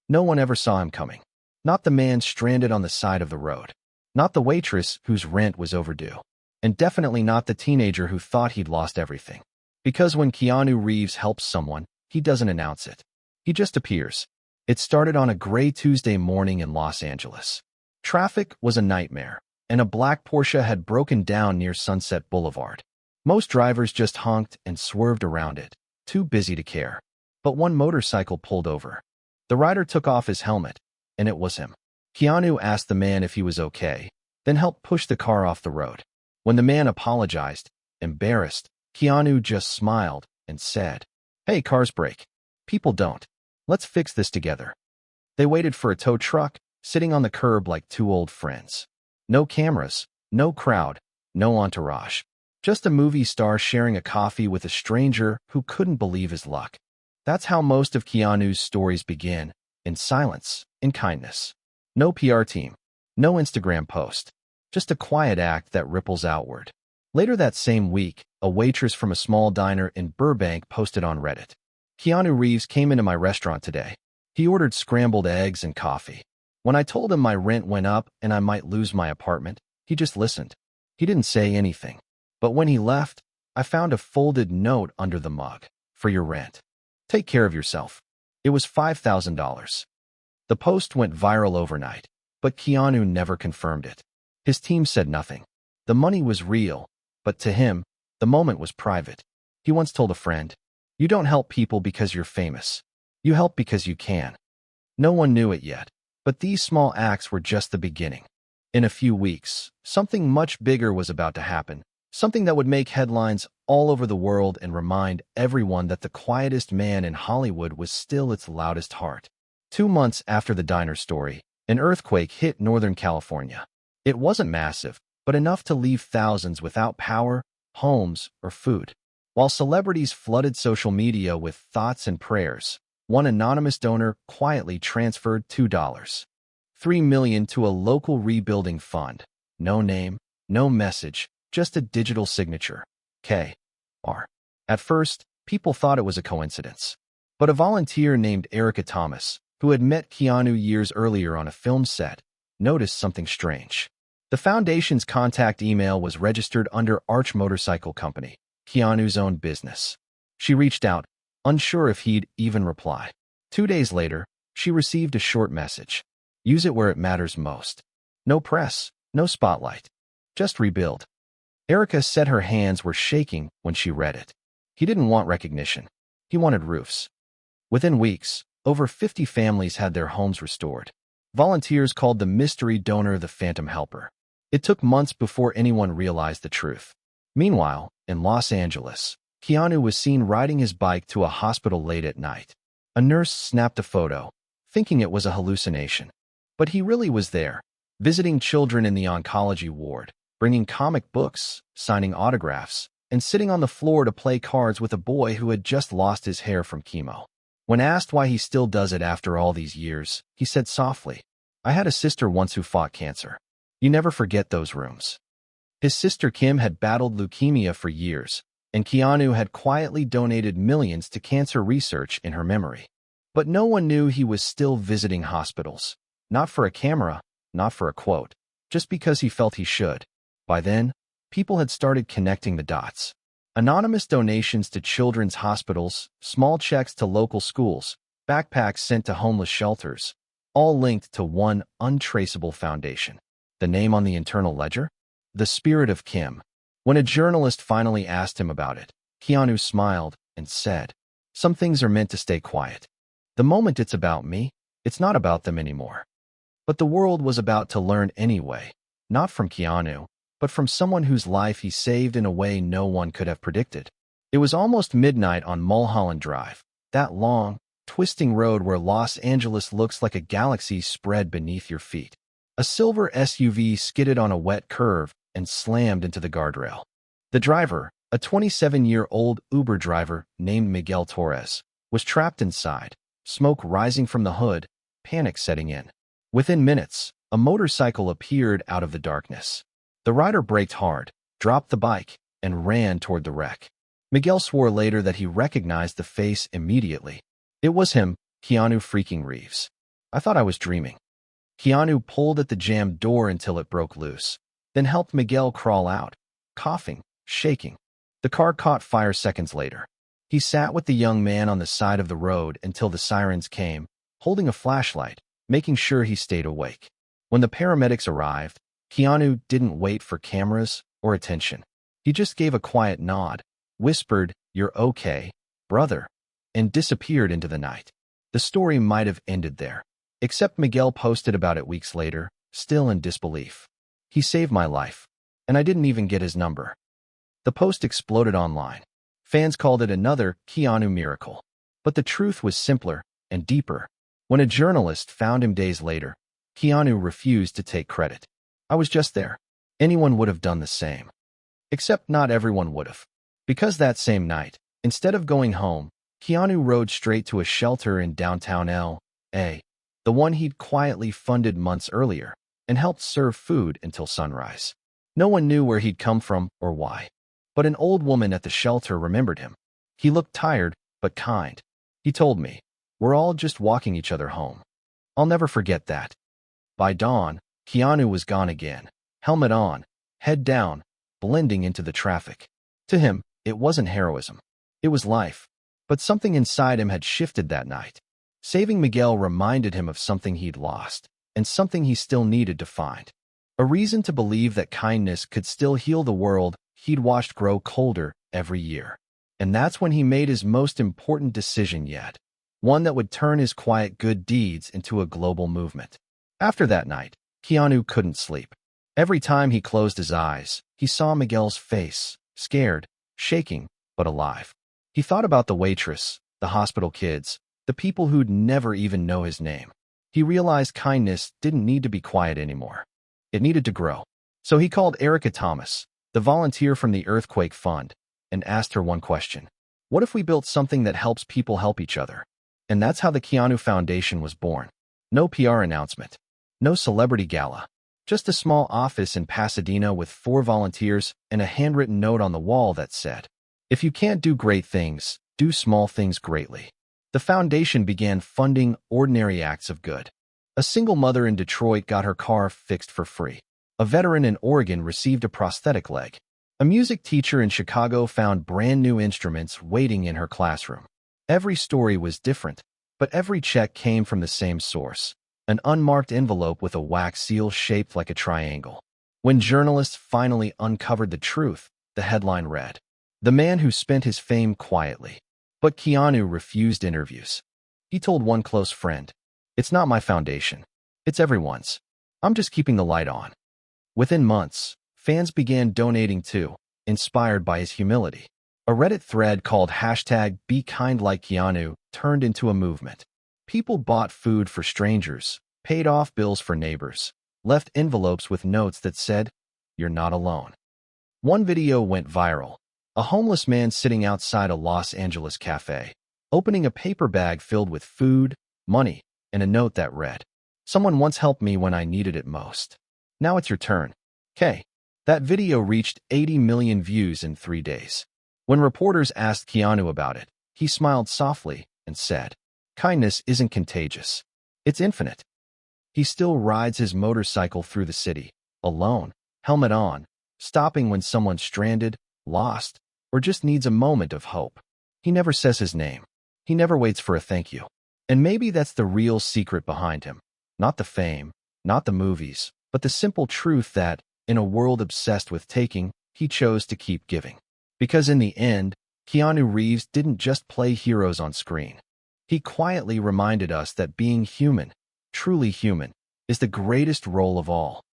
No one ever saw him coming. Not the man stranded on the side of the road. Not the waitress whose rent was overdue. And definitely not the teenager who thought he'd lost everything. Because when Keanu Reeves helps someone, he doesn't announce it. He just appears. It started on a gray Tuesday morning in Los Angeles. Traffic was a nightmare, and a black Porsche had broken down near Sunset Boulevard. Most drivers just honked and swerved around it, too busy to care. But one motorcycle pulled over. The rider took off his helmet, and it was him. Keanu asked the man if he was okay, then helped push the car off the road. When the man apologized, embarrassed, Keanu just smiled and said, "Hey, cars break. People don't. Let's fix this together." They waited for a tow truck, sitting on the curb like two old friends. No cameras, no crowd, no entourage. Just a movie star sharing a coffee with a stranger who couldn't believe his luck. That's how most of Keanu's stories begin, in silence, in kindness. No PR team, no Instagram post, just a quiet act that ripples outward. Later that same week, a waitress from a small diner in Burbank posted on Reddit, "Keanu Reeves came into my restaurant today. He ordered scrambled eggs and coffee. When I told him my rent went up and I might lose my apartment, he just listened. He didn't say anything. But when he left, I found a folded note under the mug. For your rent. Take care of yourself." It was $5,000. The post went viral overnight, but Keanu never confirmed it. His team said nothing. The money was real, but to him, the moment was private. He once told a friend, "You don't help people because you're famous. You help because you can." No one knew it yet, but these small acts were just the beginning. In a few weeks, something much bigger was about to happen, something that would make headlines all over the world and remind everyone that the quietest man in Hollywood was still its loudest heart. 2 months after the diner story, an earthquake hit Northern California. It wasn't massive, but enough to leave thousands without power, homes, or food. While celebrities flooded social media with thoughts and prayers, one anonymous donor quietly transferred $2.3 million to a local rebuilding fund. No name, no message, just a digital signature. K.R. At first, people thought it was a coincidence. But a volunteer named Erica Thomas, who had met Keanu years earlier on a film set, noticed something strange. The foundation's contact email was registered under Arch Motorcycle Company, Keanu's own business. She reached out, unsure if he'd even reply. 2 days later, she received a short message. Use it where it matters most. No press, no spotlight. Just rebuild. Erica said her hands were shaking when she read it. He didn't want recognition. He wanted roofs. Within weeks, over 50 families had their homes restored. Volunteers called the mystery donor the Phantom Helper. It took months before anyone realized the truth. Meanwhile, in Los Angeles, Keanu was seen riding his bike to a hospital late at night. A nurse snapped a photo, thinking it was a hallucination. But he really was there, visiting children in the oncology ward, bringing comic books, signing autographs, and sitting on the floor to play cards with a boy who had just lost his hair from chemo. When asked why he still does it after all these years, he said softly, "I had a sister once who fought cancer. You never forget those rooms." His sister Kim had battled leukemia for years, and Keanu had quietly donated millions to cancer research in her memory. But no one knew he was still visiting hospitals. Not for a camera, not for a quote, just because he felt he should. By then, people had started connecting the dots. Anonymous donations to children's hospitals, small checks to local schools, backpacks sent to homeless shelters, all linked to one untraceable foundation. The name on the internal ledger? The Spirit of Kim. When a journalist finally asked him about it, Keanu smiled and said, "Some things are meant to stay quiet. The moment it's about me, it's not about them anymore." But the world was about to learn anyway, not from Keanu, but from someone whose life he saved in a way no one could have predicted. It was almost midnight on Mulholland Drive, that long, twisting road where Los Angeles looks like a galaxy spread beneath your feet. A silver SUV skidded on a wet curve and slammed into the guardrail. The driver, a 27-year-old Uber driver named Miguel Torres, was trapped inside, smoke rising from the hood, panic setting in. Within minutes, a motorcycle appeared out of the darkness. The rider braked hard, dropped the bike, and ran toward the wreck. Miguel swore later that he recognized the face immediately. It was him, Keanu freaking Reeves. I thought I was dreaming. Keanu pulled at the jammed door until it broke loose, then helped Miguel crawl out, coughing, shaking. The car caught fire seconds later. He sat with the young man on the side of the road until the sirens came, holding a flashlight, making sure he stayed awake. When the paramedics arrived, Keanu didn't wait for cameras or attention. He just gave a quiet nod, whispered, "You're okay, brother," and disappeared into the night. The story might have ended there, except Miguel posted about it weeks later, still in disbelief. "He saved my life, and I didn't even get his number." The post exploded online. Fans called it another Keanu miracle. But the truth was simpler and deeper. When a journalist found him days later, Keanu refused to take credit. "I was just there. Anyone would have done the same." Except not everyone would have. Because that same night, instead of going home, Keanu rode straight to a shelter in downtown L.A., the one he'd quietly funded months earlier, and helped serve food until sunrise. No one knew where he'd come from or why. But an old woman at the shelter remembered him. He looked tired, but kind. He told me, "We're all just walking each other home." I'll never forget that. By dawn, Keanu was gone again, helmet on, head down, blending into the traffic. To him, it wasn't heroism. It was life. But something inside him had shifted that night. Saving Miguel reminded him of something he'd lost, and something he still needed to find. A reason to believe that kindness could still heal the world he'd watched grow colder every year. And that's when he made his most important decision yet, one that would turn his quiet good deeds into a global movement. After that night, Keanu couldn't sleep. Every time he closed his eyes, he saw Miguel's face, scared, shaking, but alive. He thought about the waitress, the hospital kids, the people who'd never even know his name. He realized kindness didn't need to be quiet anymore. It needed to grow. So he called Erica Thomas, the volunteer from the Earthquake Fund, and asked her one question. What if we built something that helps people help each other? And that's how the Keanu Foundation was born. No PR announcement. No celebrity gala. Just a small office in Pasadena with 4 volunteers and a handwritten note on the wall that said, "If you can't do great things, do small things greatly." The foundation began funding ordinary acts of good. A single mother in Detroit got her car fixed for free. A veteran in Oregon received a prosthetic leg. A music teacher in Chicago found brand new instruments waiting in her classroom. Every story was different, but every check came from the same source, an unmarked envelope with a wax seal shaped like a triangle. When journalists finally uncovered the truth, the headline read, "The man who spent his fame quietly." But Keanu refused interviews. He told one close friend, "It's not my foundation. It's everyone's. I'm just keeping the light on." Within months, fans began donating too, inspired by his humility. A Reddit thread called #BeKindLikeKeanu turned into a movement. People bought food for strangers, paid off bills for neighbors, left envelopes with notes that said, "You're not alone." One video went viral. A homeless man sitting outside a Los Angeles cafe, opening a paper bag filled with food, money, and a note that read, "Someone once helped me when I needed it most. Now it's your turn." That video reached 80 million views in 3 days. When reporters asked Keanu about it, he smiled softly and said, "Kindness isn't contagious. It's infinite." He still rides his motorcycle through the city, alone, helmet on, stopping when someone's stranded, lost, or just needs a moment of hope. He never says his name. He never waits for a thank you. And maybe that's the real secret behind him. Not the fame, not the movies, but the simple truth that, in a world obsessed with taking, he chose to keep giving. Because in the end, Keanu Reeves didn't just play heroes on screen. He quietly reminded us that being human, truly human, is the greatest role of all.